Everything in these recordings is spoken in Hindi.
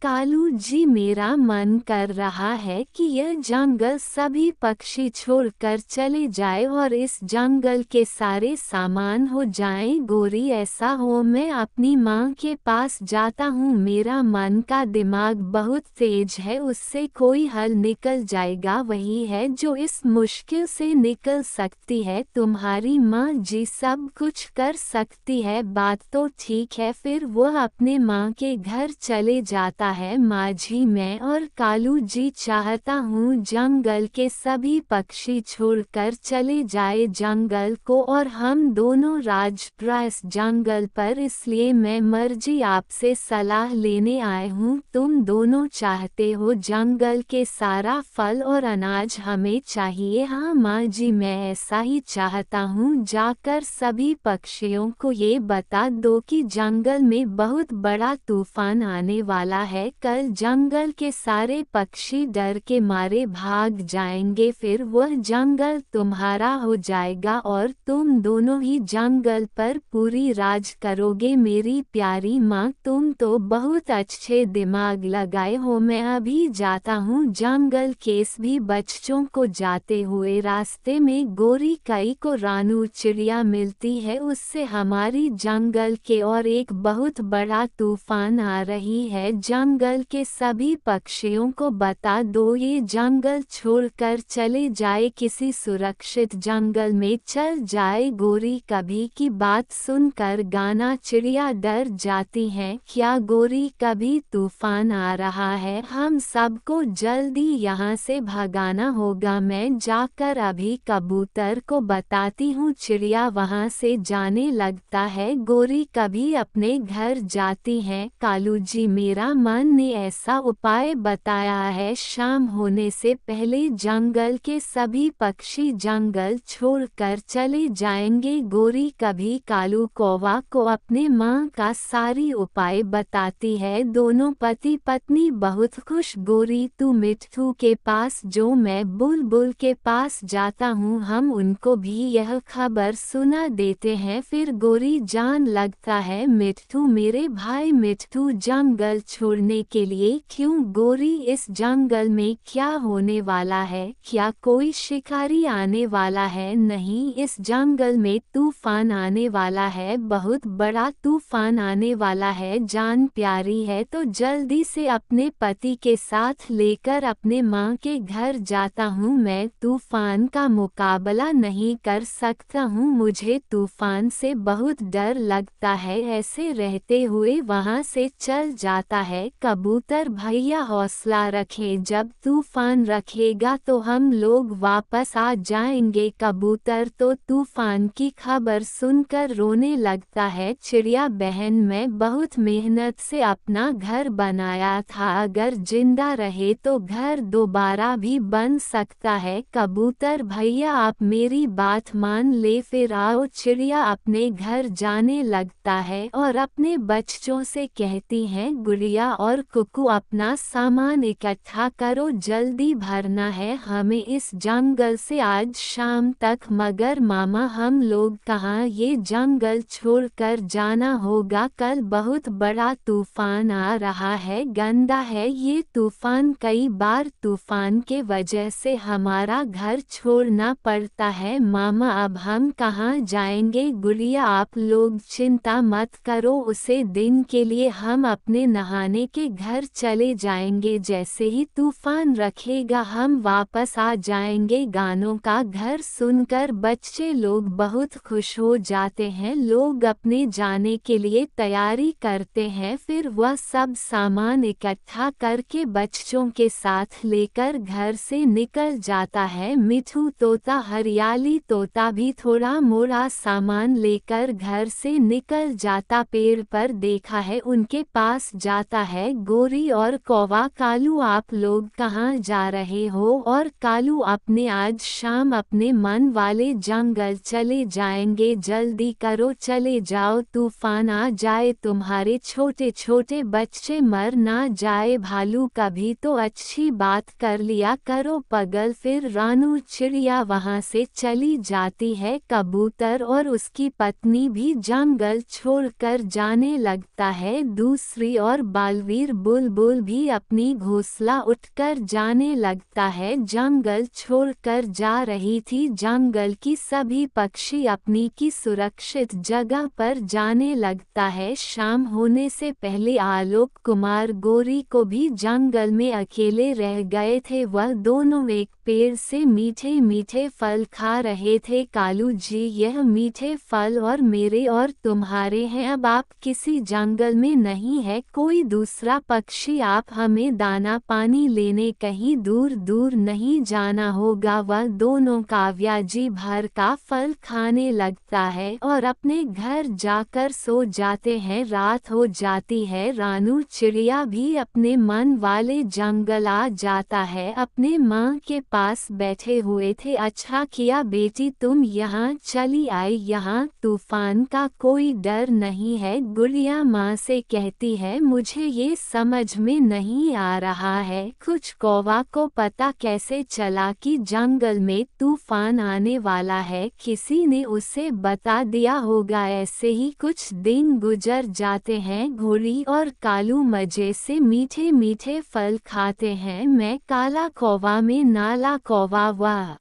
कालू जी, मेरा मन कर रहा है कि यह जंगल सभी पक्षी छोड़कर चले जाए और इस जंगल के सारे सामान हो जाएं। गोरी, ऐसा हो मैं अपनी माँ के पास जाता हूँ। मेरा मन का दिमाग बहुत तेज है, उससे कोई हल निकल जाएगा। वही है जो इस मुश्किल से निकल सकती है। तुम्हारी माँ जी सब कुछ कर सकती है। बात तो ठीक है। फिर वह अपने माँ के घर चले जाता है। माँ जी, मैं और कालू जी चाहता हूँ जंगल के सभी पक्षी छोड़कर चले जाए जंगल को और हम दोनों राजप्रा इस जंगल पर। इसलिए मैं मर्जी आपसे सलाह लेने आए हूँ। तुम दोनों चाहते हो जंगल के सारा फल और अनाज हमें चाहिए। हाँ माँ जी, मैं ऐसा ही चाहता हूँ। जाकर सभी पक्षियों को ये बता दो कि जंगल में बहुत बड़ा तूफान आने वाला है। कल जंगल के सारे पक्षी डर के मारे भाग जाएंगे। फिर वह जंगल तुम्हारा हो जाएगा और तुम दोनों ही जंगल पर पूरी राज करोगे। मेरी प्यारी माँ, तुम तो बहुत अच्छे दिमाग लगाए हो। मैं अभी जाता हूँ जंगल के सभी बच्चों को जाते हुए रास्ते में गोरी कई को रानू चिड़िया मिलती है। उससे हमारी जंगल के और एक बहुत बड़ा तूफान आ रही है। जंगल के सभी पक्षियों को बता दो ये जंगल छोड़कर चले जाए, किसी सुरक्षित जंगल में चल जाए। गोरी कभी की बात सुनकर गाना चिड़िया डर जाती हैं। क्या गोरी, कभी तूफान आ रहा है, हम सबको जल्दी यहाँ से भगाना होगा। मैं जाकर अभी कबूतर को बताती हूँ। चिड़िया वहाँ से जाने लगता है। गोरी कभी अपने घर जाती हैं। कालू जी, मेरा मन ने ऐसा उपाय बताया है, शाम होने से पहले जंगल के सभी पक्षी जंगल छोड़कर चले जाएंगे। गोरी कभी कालू कौवा को अपने माँ का सारी उपाय बताती है। दोनों पति पत्नी बहुत खुश। गोरी, तू मिट्ठू के पास जो, मैं बुलबुल के पास जाता हूँ, हम उनको भी यह खबर सुना देते हैं। फिर गोरी जान लगता है मिट्ठू मेरे भाई। मिट्ठू जंगल छोड़ने के लिए क्यों? गोरी, इस जंगल में क्या होने वाला है? क्या कोई शिकारी आने वाला है? नहीं, इस जंगल में तूफान आने वाला है, बहुत बड़ा तूफान आने वाला है। जान प्यारी है तो जल्दी से अपने पति के साथ लेकर अपने माँ के घर जाता हूँ। मैं तूफान का मुकाबला नहीं कर सकता हूँ, मुझे तूफान से बहुत डर लगता है। ऐसे रहते हुए वहाँ से चल जाता है। कबूतर भैया हौसला रखें, जब तूफान रखेगा तो हम लोग वापस आ जाएंगे। कबूतर तो तूफान की खबर सुनकर रोने लगता है। चिड़िया बहन, मैं बहुत मेहनत से अपना घर बनाया था, अगर जिंदा रहे तो घर दोबारा भी बन सकता है। कबूतर भैया आप मेरी बात मान ले, फिर आओ। चिड़िया अपने घर जाने लगता है और अपने बच्चों से कहती हैं, गुड़िया और कुकू अपना सामान इकट्ठा करो, जल्दी भरना है हमें इस जंगल से आज शाम तक। मगर मामा, हम लोग कहाँ, ये जंगल छोड़कर जाना होगा। कल बहुत बड़ा तूफान आ रहा है, गंदा है ये तूफान। कई बार तूफान के वजह से हमारा घर छोड़ना पड़ता है। मामा, अब हम कहाँ जाएंगे? गुड़िया, आप लोग चिंता मत करो, उसे दिन के लिए हम अपने नहाने के घर चले जाएंगे। जैसे ही तूफान रखेगा हम वापस आ जाएंगे। गानों का घर सुनकर बच्चे लोग बहुत खुश हो जाते हैं। लोग अपने जाने के लिए तैयारी करते हैं। फिर वह सब सामान इकट्ठा करके बच्चों के साथ लेकर घर से निकल जाता है। मिठू तोता, हरियाली तोता भी थोड़ा मोड़ा सामान लेकर घर से निकल जाता। पेड़ पर देखा है उनके पास जाता है। गोरी और कौवा, कालू आप लोग कहाँ जा रहे हो? और कालू, अपने आज शाम अपने मन वाले जंगल चले जाएंगे, जल्दी करो चले जाओ, तूफान आ जाए, तुम्हारे छोटे छोटे बच्चे मर ना जाए। भालू, कभी तो अच्छी बात कर लिया करो पगल। फिर रानू चिड़िया वहाँ से चली जाती है। कबूतर और उसकी पत्नी भी जंगल छोड़कर जाने लगता है। दूसरी ओर बालू वीर बुलबुल भी अपनी घोंसला उठकर जाने लगता है। जंगल छोड़कर जा रही थी। जंगल की सभी पक्षी अपनी की सुरक्षित जगह पर जाने लगता है। शाम होने से पहले आलोक कुमार गौरी को भी जंगल में अकेले रह गए थे। वह दोनों एक पेड़ से मीठे मीठे फल खा रहे थे। कालू जी, यह मीठे फल और मेरे और तुम्हारे हैं। अब आप किसी जंगल में नहीं है, कोई दूसरा पक्षी। आप हमें दाना पानी लेने कहीं दूर दूर नहीं जाना होगा। वह दोनों काव्या जी भर का फल खाने लगता है और अपने घर जाकर सो जाते हैं। रात हो जाती है। रानू चिड़िया भी अपने मन वाले जंगल आ जाता है। अपने माँ के पास बैठे हुए थे। अच्छा किया बेटी तुम यहाँ चली आई, यहाँ तूफान का कोई डर नहीं है। गुड़िया माँ से कहती है मुझे ये समझ में नहीं आ रहा है, कुछ कौवा को पता कैसे चला कि जंगल में तूफान आने वाला है? किसी ने उसे बता दिया होगा। ऐसे ही कुछ दिन गुजर जाते हैं। घोड़ी और कालू मजे से मीठे मीठे फल खाते हैं। मैं काला कौवा में नाला कौवा, वाह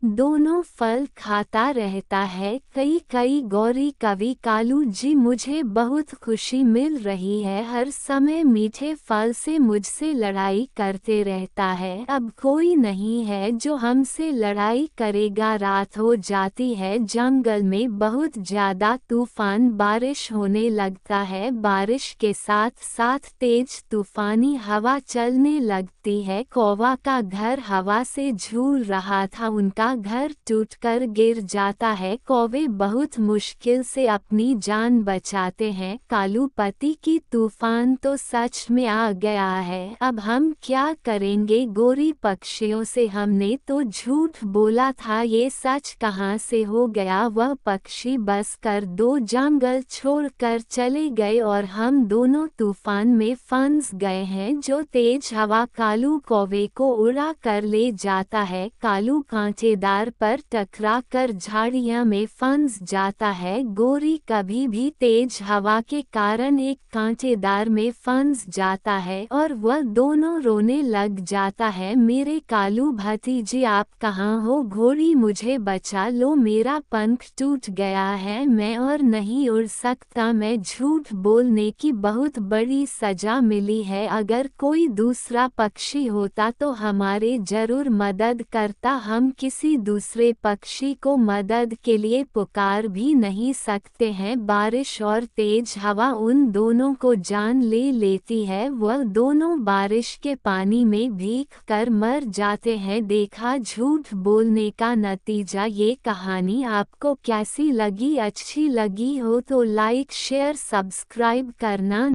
दोनों फल खाता रहता है। कई कई गौरी कवि, कालू जी मुझे बहुत खुशी मिल रही है। हर समय मीठे फल से मुझसे लड़ाई करते रहता है। अब कोई नहीं है जो हमसे लड़ाई करेगा। रात हो जाती है। जंगल में बहुत ज्यादा तूफान बारिश होने लगता है। बारिश के साथ साथ तेज तूफानी हवा चलने लगती है। कौवा का घर हवा से झूल रहा था। उनका घर टूटकर गिर जाता है। कौवे बहुत मुश्किल से अपनी जान बचाते हैं। कालू पति की तूफान तो सच में आ गया है, अब हम क्या करेंगे? गोरी पक्षियों से हमने तो झूठ बोला था, ये सच कहाँ से हो गया? वह पक्षी बस कर दो, जंगल छोड़कर चले गए और हम दोनों तूफान में फंस गए हैं। जो तेज हवा कालू कौवे को उड़ा कर ले जाता है। कालू कांटेदार पर टकरा कर झाड़ियां में फंस जाता है। गोरी कभी भी तेज हवा के कारण एक कांटेदार में फंस जाता है और वह दोनों रोने लग जाता है। मेरे कालू भतीजी आप कहाँ हो? घोड़ी मुझे बचा लो, मेरा पंख टूट गया है, मैं और नहीं उड़ सकता। मैं झूठ बोलने की बहुत बड़ी सजा मिली है। अगर कोई दूसरा पक्षी होता तो हमारे जरूर मदद करता। हम किसी दूसरे पक्षी को मदद के लिए पुकार भी नहीं सकते हैं। बारिश और तेज हवा उन दोनों को जान ले लेती है। वह दोनों बारिश के पानी में भीग कर मर जाते हैं। देखा झूठ बोलने का नतीजा। ये कहानी आपको कैसी लगी? अच्छी लगी हो तो लाइक शेयर सब्सक्राइब करना